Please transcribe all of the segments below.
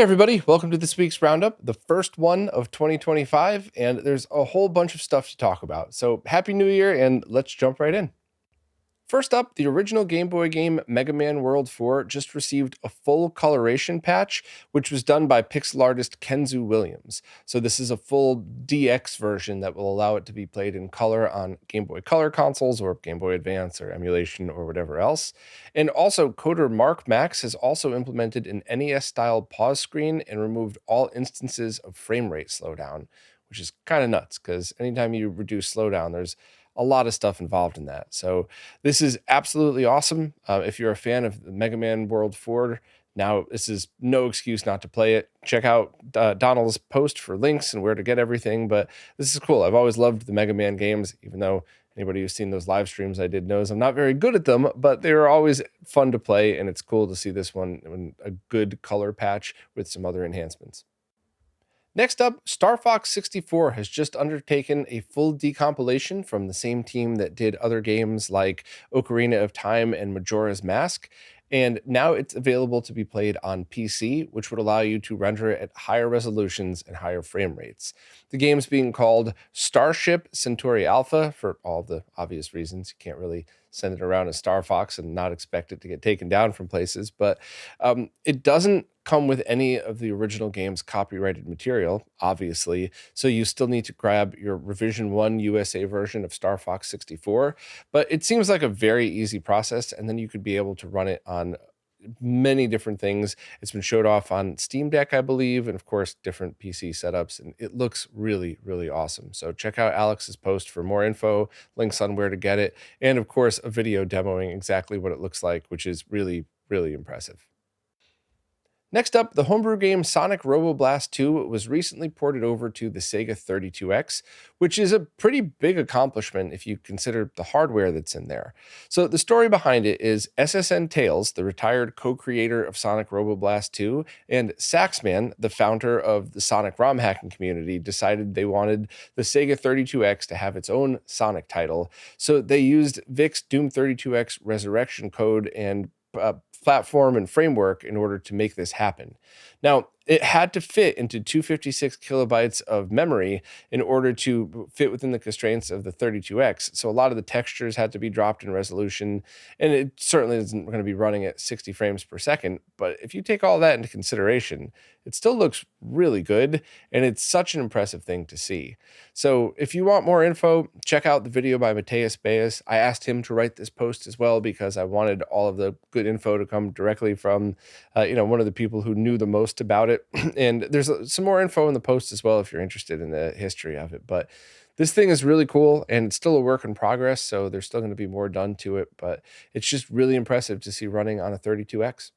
everybody, welcome to this week's Roundup, the first one of 2025, and there's a whole bunch of stuff to talk about. So Happy New Year, and let's jump right in. First up, the original Game Boy game Mega Man World 4 just received a full coloration patch, which was done by pixel artist Kenzu Williams. So this is a full DX version that will allow it to be played in color on Game Boy Color consoles or Game Boy Advance or emulation or whatever else. And also, coder Mark Max has also implemented an NES-style pause screen and removed all instances of frame rate slowdown, which is kind of nuts because anytime you reduce slowdown, there's a lot of stuff involved in that. So this is absolutely awesome. If you're a fan of the Mega Man World 4, now this is no excuse not to play it. Check out Donald's post for links and where to get everything. But this is cool. I've always loved the Mega Man games, even though anybody who's seen those live streams I did knows I'm not very good at them, but they were always fun to play. And it's cool to see this one in a good color patch with some other enhancements. Next up, Star Fox 64 has just undertaken a full decompilation from the same team that did other games like Ocarina of Time and Majora's Mask. And now it's available to be played on PC, which would allow you to render it at higher resolutions and higher frame rates. The game's being called Starship Centauri Alpha for all the obvious reasons. You can't really send it around as Star Fox and not expect it to get taken down from places, but it doesn't come with any of the original game's copyrighted material, obviously, so you still need to grab your Revision 1 USA version of Star Fox 64, but it seems like a very easy process, and then you could be able to run it on many different things. It's been showed off on Steam Deck, I believe, and of course, different PC setups, and it looks really, really awesome. So check out Alex's post for more info, links on where to get it, and of course, a video demoing exactly what it looks like, which is really, really impressive. Next up, the homebrew game Sonic Robo Blast 2 was recently ported over to the Sega 32X, which is a pretty big accomplishment if you consider the hardware that's in there. So the story behind it is SSN Tales, the retired co-creator of Sonic Robo Blast 2, and Saxman, the founder of the Sonic ROM hacking community, decided they wanted the Sega 32X to have its own Sonic title. So they used Vic's Doom 32X resurrection code and platform and framework in order to make this happen. Now, it had to fit into 256 kilobytes of memory in order to fit within the constraints of the 32X. So a lot of the textures had to be dropped in resolution, and it certainly isn't going to be running at 60 frames per second. But if you take all that into consideration, it still looks really good, and it's such an impressive thing to see. So if you want more info, check out the video by Mateus Baez. I asked him to write this post as well because I wanted all of the good info to come directly from one of the people who knew the most about it. And there's some more info in the post as well if you're interested in the history of it. But this thing is really cool, and it's still a work in progress, so there's still going to be more done to it. But it's just really impressive to see running on a 32X.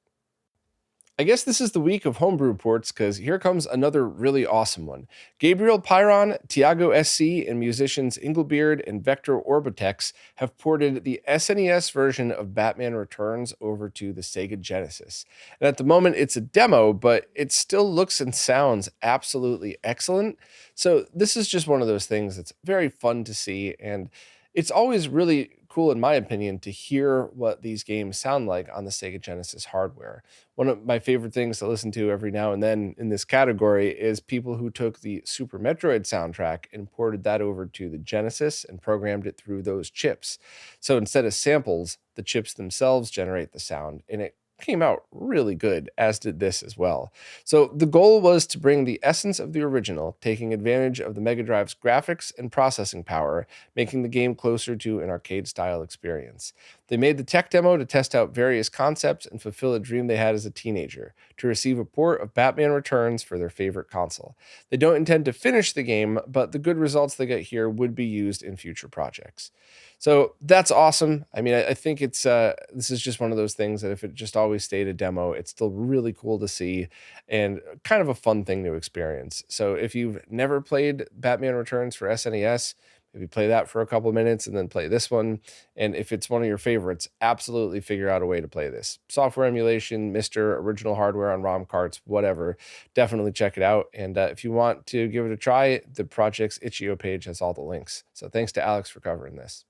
I guess this is the week of homebrew ports because here comes another really awesome one. Gabriel Pyron, Tiago SC, and musicians Inglebeard and Vector Orbitex have ported the SNES version of Batman Returns over to the Sega Genesis. And at the moment, it's a demo, but it still looks and sounds absolutely excellent. So this is just one of those things that's very fun to see, and it's always really cool, in my opinion, to hear what these games sound like on the Sega Genesis hardware. One of my favorite things to listen to every now and then in this category is people who took the Super Metroid soundtrack and ported that over to the Genesis and programmed it through those chips. So instead of samples, the chips themselves generate the sound, and it came out really good, as did this as well. So the goal was to bring the essence of the original, taking advantage of the Mega Drive's graphics and processing power, making the game closer to an arcade-style experience. They made the tech demo to test out various concepts and fulfill a dream they had as a teenager, to receive a port of Batman Returns for their favorite console. They don't intend to finish the game, but the good results they get here would be used in future projects. So that's awesome. I mean, I think it's this is just one of those things that if it just always stayed a demo, it's still really cool to see and kind of a fun thing to experience. So if you've never played Batman Returns for SNES, maybe play that for a couple of minutes and then play this one. And if it's one of your favorites, absolutely figure out a way to play this. Software emulation, Mr. Original hardware on ROM carts, whatever. Definitely check it out. And if you want to give it a try, the project's itch.io page has all the links. So thanks to Alex for covering this.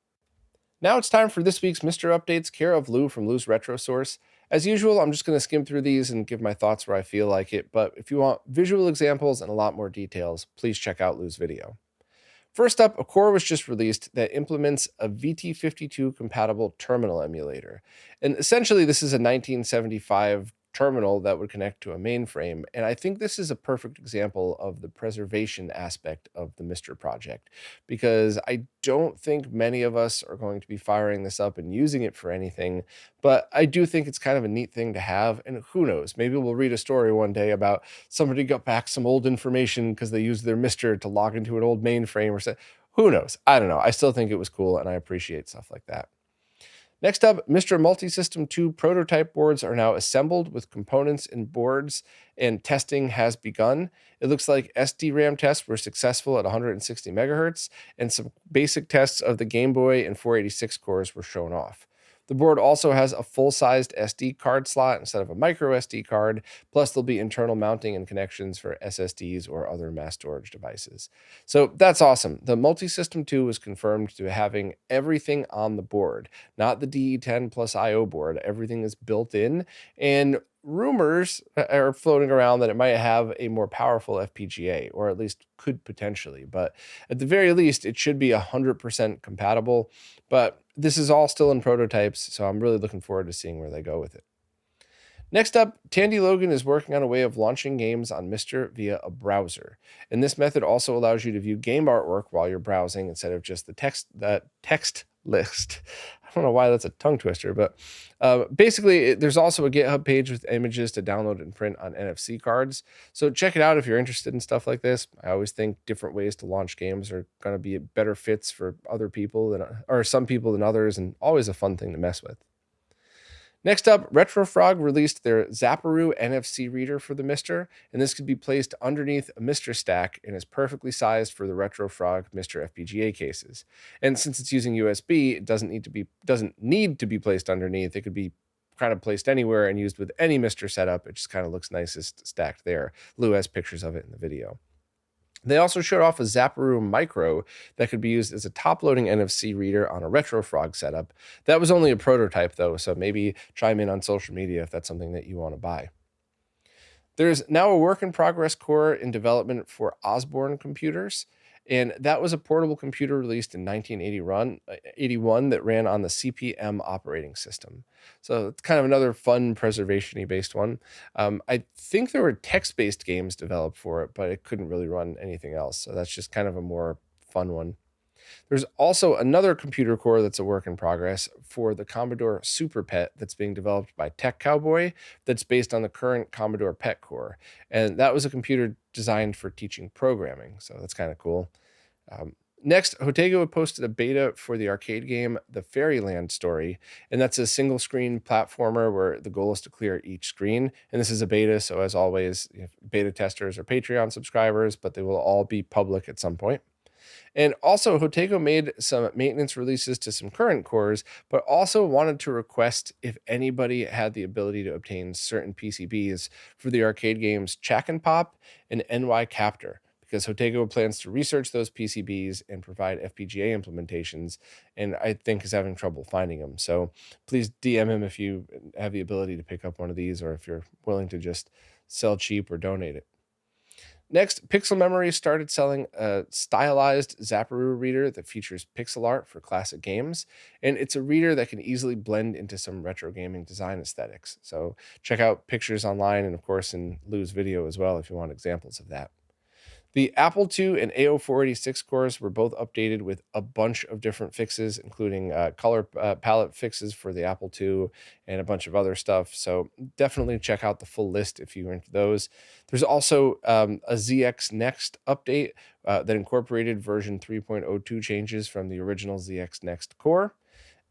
Now it's time for this week's Mr. Updates, care of Lou from Lou's Retro Source. As usual, I'm just going to skim through these and give my thoughts where I feel like it, but if you want visual examples and a lot more details, please check out Lou's video. First up, a core was just released that implements a VT52 compatible terminal emulator. And essentially, this is a 1975 terminal that would connect to a mainframe. And I think this is a perfect example of the preservation aspect of the Mister project, because I don't think many of us are going to be firing this up and using it for anything. But I do think it's kind of a neat thing to have. And who knows, maybe we'll read a story one day about somebody got back some old information because they used their Mister to log into an old mainframe or something. Who knows? I don't know. I still think it was cool, and I appreciate stuff like that. Next up, Mr. Multisystem 2 prototype boards are now assembled with components and boards, and testing has begun. It looks like SDRAM tests were successful at 160 megahertz, and some basic tests of the Game Boy and 486 cores were shown off. The board also has a full-sized SD card slot instead of a micro SD card, plus there'll be internal mounting and connections for SSDs or other mass storage devices. So that's awesome. The Multisystem 2 was confirmed to having everything on the board, not the DE10 plus IO board. Everything is built in, and rumors are floating around that it might have a more powerful FPGA, or at least could potentially, but at the very least, it should be 100% compatible. But this is all still in prototypes, so I'm really looking forward to seeing where they go with it. Next up, Tandy Logan is working on a way of launching games on Mister via a browser. And this method also allows you to view game artwork while you're browsing instead of just the text list. I don't know why that's a tongue twister, but basically, there's also a GitHub page with images to download and print on NFC cards. So check it out if you're interested in stuff like this. I always think different ways to launch games are going to be better fits for other people or some people than others, and always a fun thing to mess with. Next up, RetroFrog released their Zapparoo NFC reader for the Mister, and this could be placed underneath a Mister stack and is perfectly sized for the RetroFrog Mister FPGA cases. And since it's using USB, it doesn't need to be placed underneath. It could be kind of placed anywhere and used with any Mister setup. It just kind of looks nicest stacked there. Lou has pictures of it in the video. They also showed off a Zapparoo Micro that could be used as a top-loading NFC reader on a RetroFrog setup. That was only a prototype, though, so maybe chime in on social media if that's something that you want to buy. There's now a work-in-progress core in development for Osborne computers, and that was a portable computer released in 1981 that ran on the CP/M operating system. So it's kind of another fun preservation-y based one. I think there were text-based games developed for it, but it couldn't really run anything else. So that's just kind of a more fun one. There's also another computer core that's a work in progress for the Commodore Super Pet that's being developed by Tech Cowboy that's based on the current Commodore PET core. And that was a computer designed for teaching programming. So that's kind of cool. Next, Hotego posted a beta for the arcade game The Fairyland Story, and that's a single screen platformer where the goal is to clear each screen. And this is a beta, so as always, beta testers are Patreon subscribers, but they will all be public at some point. And also, Hotego made some maintenance releases to some current cores, but also wanted to request if anybody had the ability to obtain certain PCBs for the arcade games Chack and Pop and NY Captor, because Hotego plans to research those PCBs and provide FPGA implementations, and I think is having trouble finding them. So please DM him if you have the ability to pick up one of these, or if you're willing to just sell cheap or donate it. Next, Pixel Memory started selling a stylized Zapparoo reader that features pixel art for classic games, and it's a reader that can easily blend into some retro gaming design aesthetics. So check out pictures online, and of course in Lou's video as well if you want examples of that. The Apple II and AO486 cores were both updated with a bunch of different fixes, including color palette fixes for the Apple II and a bunch of other stuff. So definitely check out the full list if you're into those. There's also a ZX Next update that incorporated version 3.02 changes from the original ZX Next core.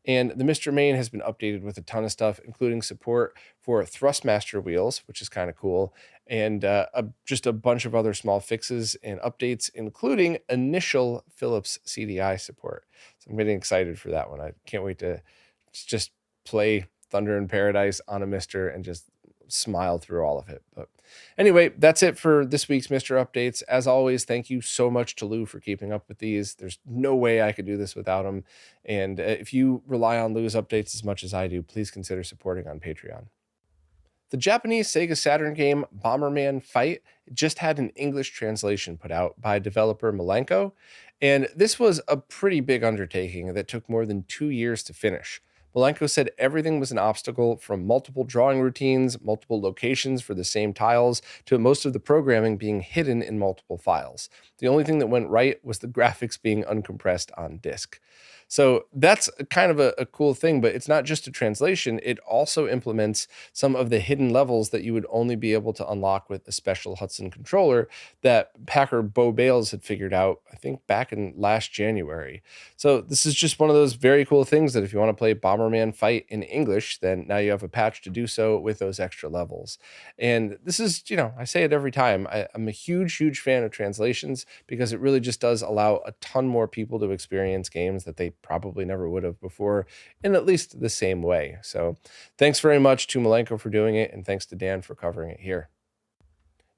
And the Mr. Main has been updated with a ton of stuff, including support for Thrustmaster wheels, which is kind of cool, and just a bunch of other small fixes and updates, including initial Philips CDI support. So I'm getting excited for that one. I can't wait to just play Thunder in Paradise on a Mr. and just smile through all of it. But anyway, that's it for this week's Mr. Updates. As always, thank you so much to Lou for keeping up with these. There's no way I could do this without him. And if you rely on Lou's updates as much as I do, please consider supporting on Patreon. The Japanese Sega Saturn game Bomberman Fight just had an English translation put out by developer Malenko, and this was a pretty big undertaking that took more than 2 years to finish. Malenko said everything was an obstacle from multiple drawing routines, multiple locations for the same tiles, to most of the programming being hidden in multiple files. The only thing that went right was the graphics being uncompressed on disk. So that's kind of a cool thing, but it's not just a translation. It also implements some of the hidden levels that you would only be able to unlock with a special Hudson controller that hacker Bo Bales had figured out, I think, back in last January. So this is just one of those very cool things that if you want to play Bomberman Fight in English, then now you have a patch to do so with those extra levels. And this is, I say it every time. I'm a huge, huge fan of translations because it really just does allow a ton more people to experience games that they probably never would have before in at least the same way. So thanks very much to Malenko for doing it, and thanks to Dan for covering it here.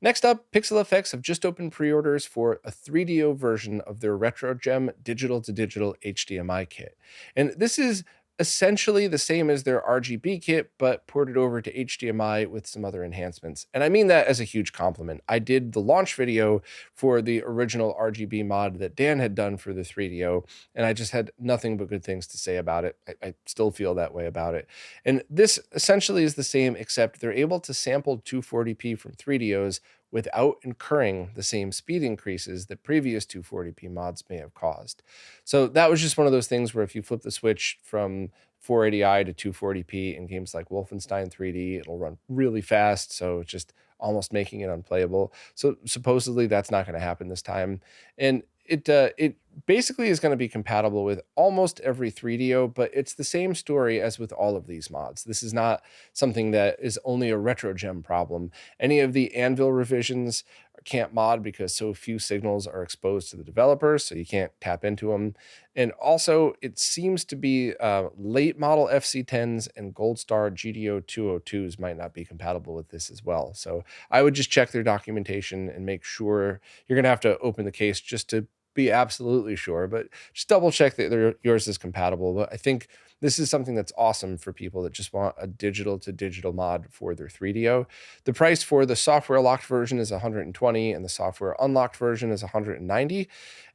Next up, Pixel Effects have just opened pre-orders for a 3DO version of their RetroGEM digital-to-digital HDMI kit. And this is essentially the same as their RGB kit, but ported over to HDMI with some other enhancements. And I mean that as a huge compliment. I did the launch video for the original RGB mod that Dan had done for the 3DO, and I just had nothing but good things to say about it. I still feel that way about it. And this essentially is the same, except they're able to sample 240p from 3DOs without incurring the same speed increases that previous 240p mods may have caused. So that was just one of those things where if you flip the switch from 480i to 240p in games like Wolfenstein 3D, it'll run really fast, so it's just almost making it unplayable. So supposedly that's not going to happen this time. And it basically is going to be compatible with almost every 3DO, but it's the same story as with all of these mods. This is not something that is only a RetroGEM problem. Any of the Anvil revisions can't mod because so few signals are exposed to the developers, so you can't tap into them. And also, it seems to be late model FC10s and Gold Star GDO 202s might not be compatible with this as well. So I would just check their documentation and make sure. You're going to have to open the case just to be absolutely sure, but just double check that yours is compatible. But I think this is something that's awesome for people that just want a digital to digital mod for their 3DO. The price for the software locked version is $120 and the software unlocked version is $190.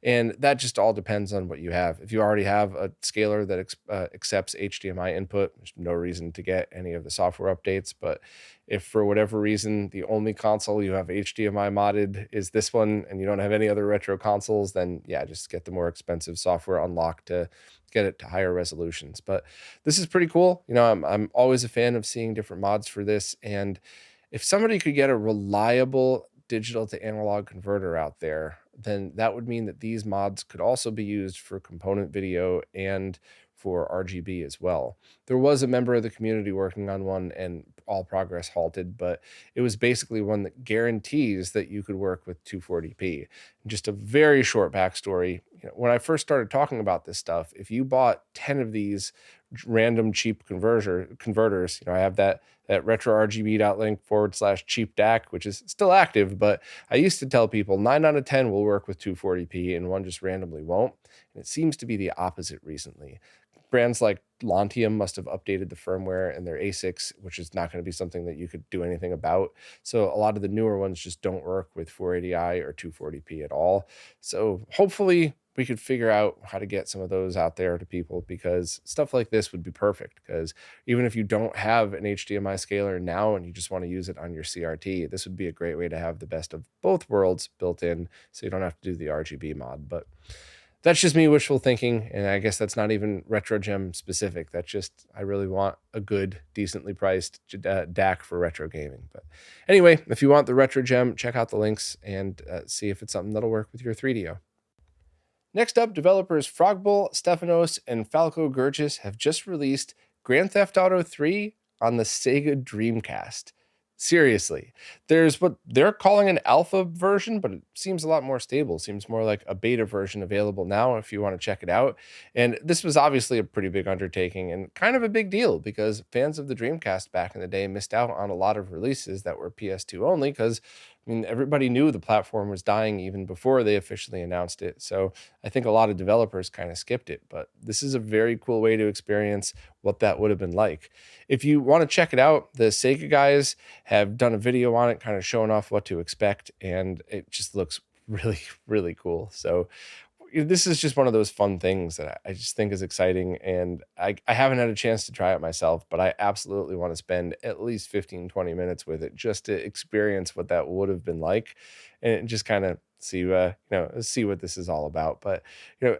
And that just all depends on what you have. If you already have a scaler that accepts HDMI input, there's no reason to get any of the software updates. But if for whatever reason the only console you have HDMI modded is this one and you don't have any other retro consoles, then yeah, just get the more expensive software unlocked to get it to higher resolutions. But this is pretty cool. I'm always a fan of seeing different mods for this. And if somebody could get a reliable digital to analog converter out there, then that would mean that these mods could also be used for component video and for RGB as well. There was a member of the community working on one and all progress halted, but it was basically one that guarantees that you could work with 240p. Just a very short backstory. When I first started talking about this stuff, if you bought 10 of these random cheap converters, I have that RetroRGB.link/cheap DAC, which is still active, but I used to tell people 9 out of 10 will work with 240p and one just randomly won't. And it seems to be the opposite recently. Brands like Lontium must have updated the firmware in their ASICs, which is not going to be something that you could do anything about. So a lot of the newer ones just don't work with 480i or 240p at all. So hopefully we could figure out how to get some of those out there to people, because stuff like this would be perfect. Because even if you don't have an HDMI scaler now and you just want to use it on your CRT, this would be a great way to have the best of both worlds built in, so you don't have to do the RGB mod. But that's just me wishful thinking, and I guess that's not even RetroGEM specific. That's just, I really want a good, decently priced DAC for retro gaming. But anyway, if you want the RetroGEM, check out the links and see if it's something that'll work with your 3DO. Next up, developers Frogbull, Stefanos, and Falco Gurgis have just released Grand Theft Auto 3 on the Sega Dreamcast. Seriously, there's what they're calling an alpha version, but it seems a lot more stable. Seems more like a beta version available now if you want to check it out. And this was obviously a pretty big undertaking and kind of a big deal, because fans of the Dreamcast back in the day missed out on a lot of releases that were PS2 only, because I mean, everybody knew the platform was dying even before they officially announced it. So I think a lot of developers kind of skipped it, but this is a very cool way to experience what that would have been like. If you want to check it out, the Sega guys have done a video on it, kind of showing off what to expect, and it just looks really, really cool. So this is just one of those fun things that I just think is exciting. And I haven't had a chance to try it myself, but I absolutely want to spend at least 15-20 minutes with it just to experience what that would have been like and just kind of see, see what this is all about. But,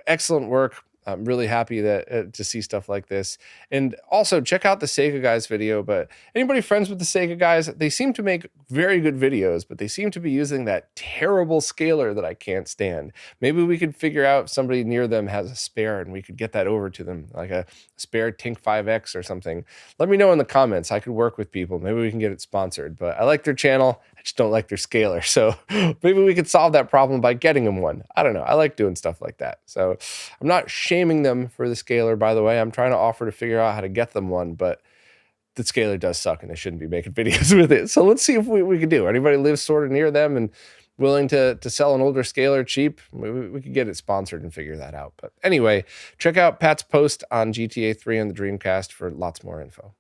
excellent work. I'm really happy that to see stuff like this. And also check out the Sega guys video. But anybody friends with the Sega guys, they seem to make very good videos, but they seem to be using that terrible scaler that I can't stand. Maybe we could figure out if somebody near them has a spare and we could get that over to them, like a spare Tink 5X or something. Let me know in the comments. I could work with people. Maybe we can get it sponsored. But I like their channel. I just don't like their scaler. So maybe we could solve that problem by getting them one. I don't know. I like doing stuff like that. So I'm not shaming them for the scaler, by the way. I'm trying to offer to figure out how to get them one, but the scaler does suck and they shouldn't be making videos with it. So let's see if we can do. Anybody lives sort of near them and willing to sell an older scaler cheap, we could get it sponsored and figure that out. But anyway, check out Pat's post on GTA 3 and the Dreamcast for lots more info.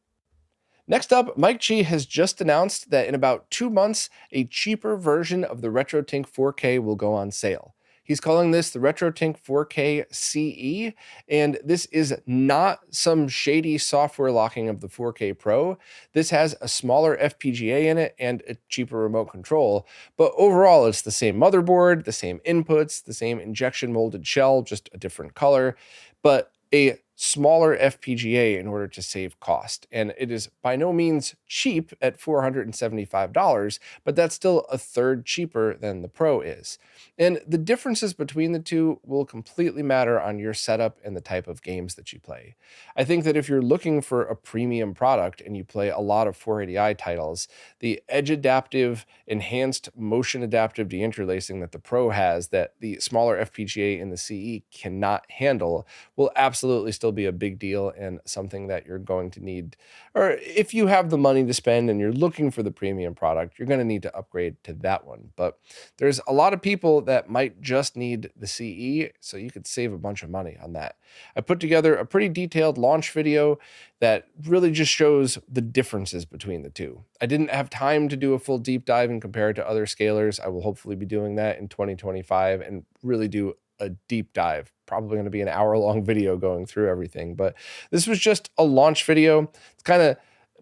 Next up, Mike G has just announced that in about 2 months, a cheaper version of the RetroTINK 4K will go on sale. He's calling this the RetroTINK 4K CE, and this is not some shady software locking of the 4K Pro. This has a smaller FPGA in it and a cheaper remote control, but overall it's the same motherboard, the same inputs, the same injection molded shell, just a different color, but a smaller FPGA in order to save cost. And it is by no means cheap at $475, but that's still a third cheaper than the Pro is. And the differences between the two will completely matter on your setup and the type of games that you play. I think that if you're looking for a premium product and you play a lot of 480i titles, the edge adaptive, enhanced motion adaptive deinterlacing that the Pro has that the smaller FPGA in the CE cannot handle will absolutely still be a big deal and something that you're going to need, or if you have the money to spend and you're looking for the premium product, you're going to need to upgrade to that one. But there's a lot of people that might just need the CE, so you could save a bunch of money on that. I put together a pretty detailed launch video that really just shows the differences between the two. I didn't have time to do a full deep dive and compare it to other scalers. I will hopefully be doing that in 2025 and really do a deep dive, probably going to be an hour-long video going through everything. But this was just a launch video. It's kind of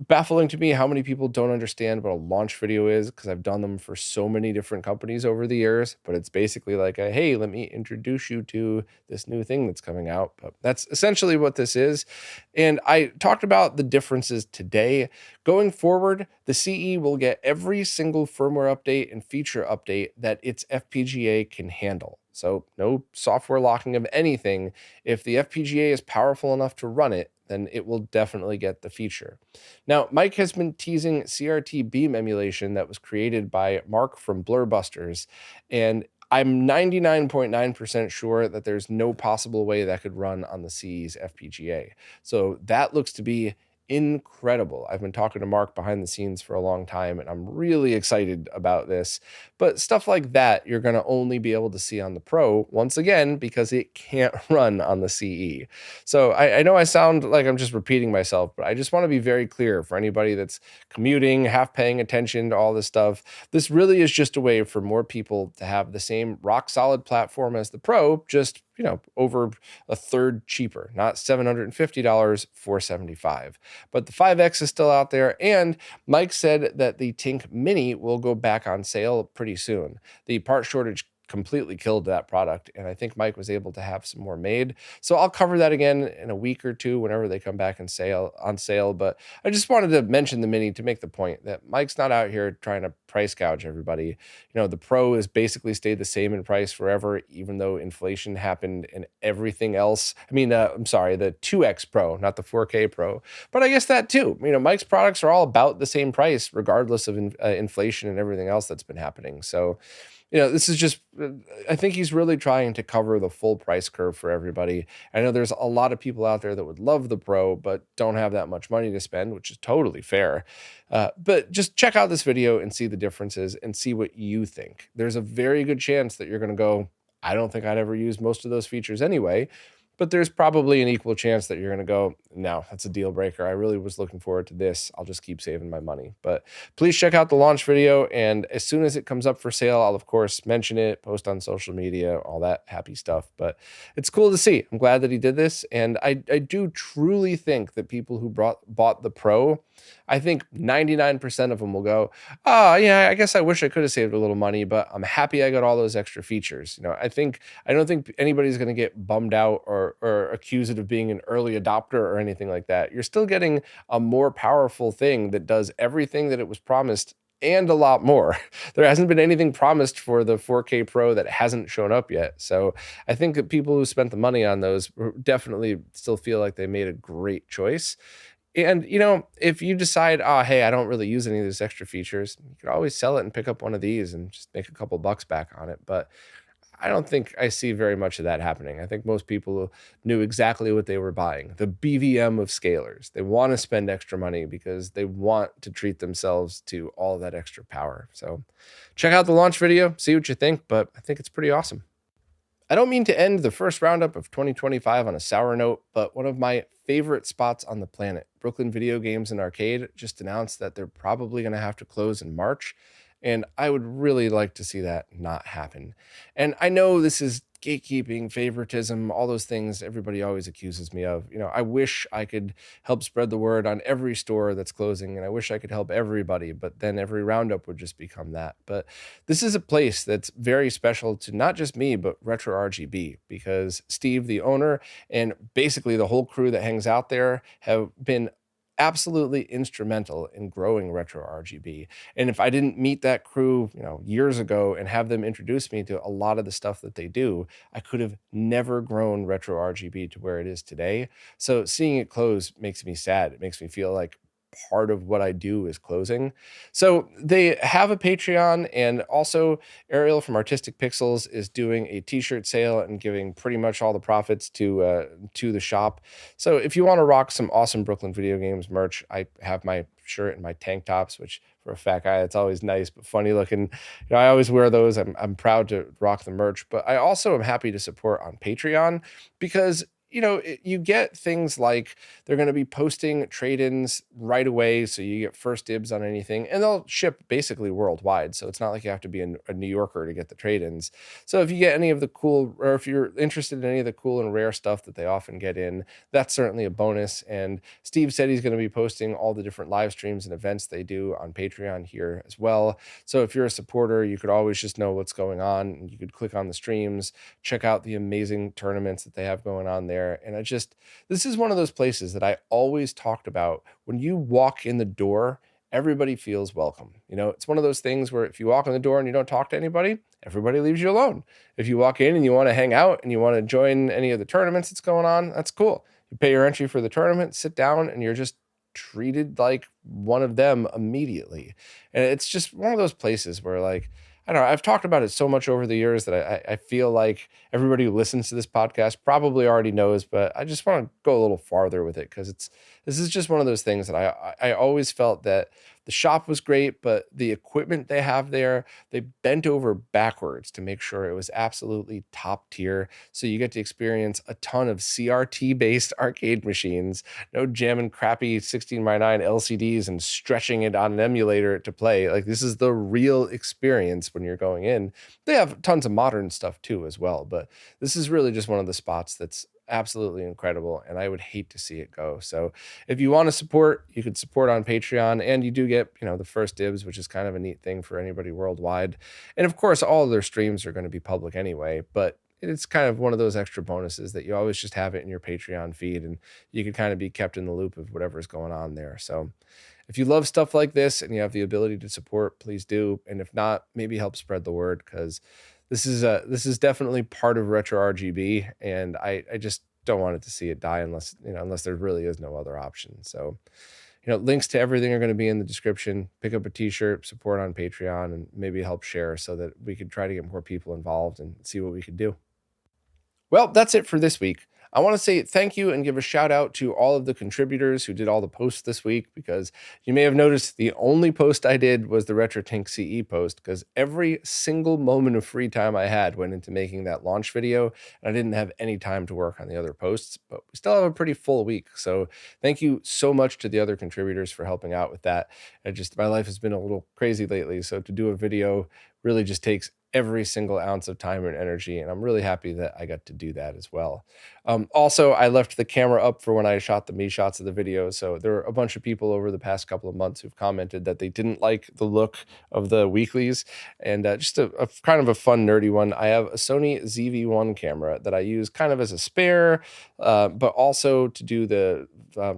baffling to me how many people don't understand what a launch video is, because I've done them for so many different companies over the years, but it's basically like a, hey, let me introduce you to this new thing that's coming out. But that's essentially what this is. And I talked about the differences today. Going forward, the CE will get every single firmware update and feature update that its FPGA can handle. So no software locking of anything. If the FPGA is powerful enough to run it, then it will definitely get the feature. Now, Mike has been teasing CRT beam emulation that was created by Mark from Blurbusters, and I'm 99.9% sure that there's no possible way that could run on the CE's FPGA. So that looks to be incredible. I've been talking to Mark behind the scenes for a long time, and I'm really excited about this. But stuff like that, you're going to only be able to see on the Pro, once again, because it can't run on the CE. So I know I sound like I'm just repeating myself, but I just want to be very clear for anybody that's commuting, half paying attention to all this stuff. This really is just a way for more people to have the same rock solid platform as the Pro, just over a third cheaper, not $750, $475. But the 5X is still out there, and Mike said that the Tink Mini will go back on sale pretty soon. The part shortage completely killed that product, and I think Mike was able to have some more made. So I'll cover that again in a week or two whenever they come back on sale. But I just wanted to mention the Mini to make the point that Mike's not out here trying to price gouge everybody. The Pro has basically stayed the same in price forever, even though inflation happened and everything else. I'm sorry, the 2X Pro, not the 4K Pro. But I guess that too. Mike's products are all about the same price, regardless of inflation and everything else that's been happening. So this is just, I think he's really trying to cover the full price curve for everybody. I know there's a lot of people out there that would love the Pro, but don't have that much money to spend, which is totally fair. But just check out this video and see the differences and see what you think. There's a very good chance that you're going to go, I don't think I'd ever use most of those features anyway. But there's probably an equal chance that you're going to go, no, that's a deal breaker. I really was looking forward to this. I'll just keep saving my money. But please check out the launch video. And as soon as it comes up for sale, I'll, of course, mention it, post on social media, all that happy stuff. But it's cool to see. I'm glad that he did this. And I do truly think that people who bought the Pro, I think 99% of them will go, oh, yeah, I guess I wish I could have saved a little money, but I'm happy I got all those extra features. I don't think anybody's going to get bummed out or accuse it of being an early adopter or anything like that. You're still getting a more powerful thing that does everything that it was promised and a lot more. There hasn't been anything promised for the 4K Pro that hasn't shown up yet. So I think that people who spent the money on those definitely still feel like they made a great choice. And, if you decide, oh, hey, I don't really use any of these extra features, you could always sell it and pick up one of these and just make a couple bucks back on it. But I don't think I see very much of that happening. I think most people knew exactly what they were buying, the BVM of scalers. They want to spend extra money because they want to treat themselves to all that extra power. So check out the launch video, see what you think, but I think it's pretty awesome. I don't mean to end the first roundup of 2025 on a sour note, but one of my favorite spots on the planet, Brooklyn Video Games and Arcade, just announced that they're probably going to have to close in March. And I would really like to see that not happen. And I know this is gatekeeping, favoritism, all those things everybody always accuses me of. I wish I could help spread the word on every store that's closing, and I wish I could help everybody, but then every roundup would just become that. But this is a place that's very special to not just me, but RetroRGB, because Steve, the owner, and basically the whole crew that hangs out there have been absolutely instrumental in growing RetroRGB. And if I didn't meet that crew, years ago and have them introduce me to a lot of the stuff that they do, I could have never grown RetroRGB to where it is today. So seeing it close makes me sad. It makes me feel like part of what I do is closing. So they have a Patreon, and also Ariel from Artistic Pixels is doing a t-shirt sale and giving pretty much all the profits to the shop. So if you want to rock some awesome Brooklyn Video Games merch, I have my shirt and my tank tops, which for a fat guy, it's always nice but funny looking. I always wear those. I'm proud to rock the merch, but I also am happy to support on Patreon because you get things like they're going to be posting trade-ins right away, so you get first dibs on anything, and they'll ship basically worldwide. So it's not like you have to be a New Yorker to get the trade-ins. So if you get any of the cool, or if you're interested in any of the cool and rare stuff that they often get in, that's certainly a bonus. And Steve said he's going to be posting all the different live streams and events they do on Patreon here as well. So if you're a supporter, you could always just know what's going on, and you could click on the streams, check out the amazing tournaments that they have going on there. And this is one of those places that I always talked about. When you walk in the door, everybody feels welcome. It's one of those things where if you walk in the door and you don't talk to anybody, everybody leaves you alone. If you walk in and you want to hang out and you want to join any of the tournaments that's going on, that's cool. You pay your entry for the tournament, sit down, and you're just treated like one of them immediately. And it's just one of those places where, like, I don't know, I've talked about it so much over the years that I feel like everybody who listens to this podcast probably already knows, but I just want to go a little farther with it because this is just one of those things that I always felt that the shop was great, but the equipment they have there, they bent over backwards to make sure it was absolutely top tier. So you get to experience a ton of CRT-based arcade machines, no jamming crappy 16:9 LCDs and stretching it on an emulator to play. Like, this is the real experience when you're going in. They have tons of modern stuff too as well, but this is really just one of the spots that's absolutely incredible, and I would hate to see it go. So if you want to support, you could support on Patreon, and you do get the first dibs, which is kind of a neat thing for anybody worldwide. And of course, all of their streams are going to be public anyway, but it's kind of one of those extra bonuses that you always just have it in your Patreon feed, and you can kind of be kept in the loop of whatever's going on there. So if you love stuff like this and you have the ability to support, please do. And if not, maybe help spread the word, because this is definitely part of RetroRGB, and I just don't want it to see it die unless there really is no other option. So links to everything are going to be in the description. Pick up a t-shirt, support on Patreon, and maybe help share so that we could try to get more people involved and see what we could do. Well, that's it for this week. I want to say thank you and give a shout out to all of the contributors who did all the posts this week, because you may have noticed the only post I did was the RetroTINK CE post, because every single moment of free time I had went into making that launch video, and I didn't have any time to work on the other posts, but we still have a pretty full week. So thank you so much to the other contributors for helping out with that. My life has been a little crazy lately, so to do a video really just takes every single ounce of time and energy, and I'm really happy that I got to do that as well. Also, I left the camera up for when I shot the me shots of the video, so there are a bunch of people over the past couple of months who've commented that they didn't like the look of the weeklies, and just a kind of a fun nerdy one. I have a Sony ZV-1 camera that I use kind of as a spare, but also to do the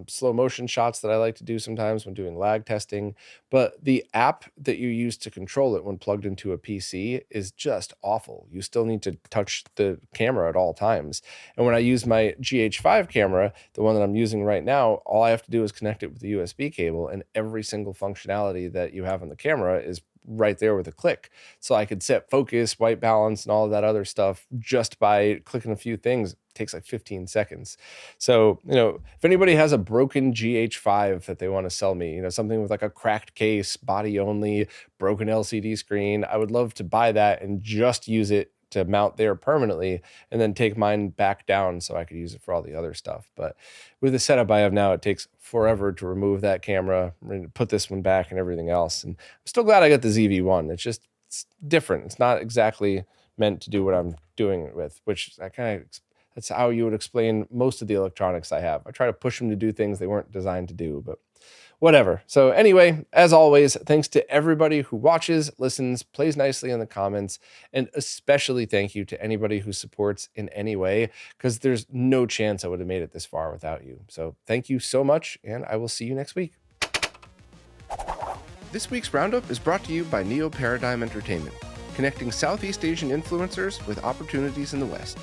slow motion shots that I like to do sometimes when doing lag testing. But the app that you use to control it when plugged into a PC is just awful. You still need to touch the camera at all times. And when I use my GH5 camera, the one that I'm using right now, all I have to do is connect it with the USB cable, and every single functionality that you have on the camera is right there with a click. So I could set focus, white balance, and all of that other stuff just by clicking a few things. It takes like 15 seconds. So, if anybody has a broken GH5 that they want to sell me, something with like a cracked case, body only, broken LCD screen, I would love to buy that and just use it to mount there permanently, and then take mine back down so I could use it for all the other stuff. But with the setup I have now, it takes forever to remove that camera, put this one back, and everything else. And I'm still glad I got the ZV-1. It's different. It's not exactly meant to do what I'm doing it with, which that's how you would explain most of the electronics I have. I try to push them to do things they weren't designed to do, but whatever. So anyway, as always, thanks to everybody who watches, listens, plays nicely in the comments, and especially thank you to anybody who supports in any way, because there's no chance I would have made it this far without you. So thank you so much, and I will see you next week. This week's Roundup is brought to you by Neo Paradigm Entertainment, connecting Southeast Asian influencers with opportunities in the West.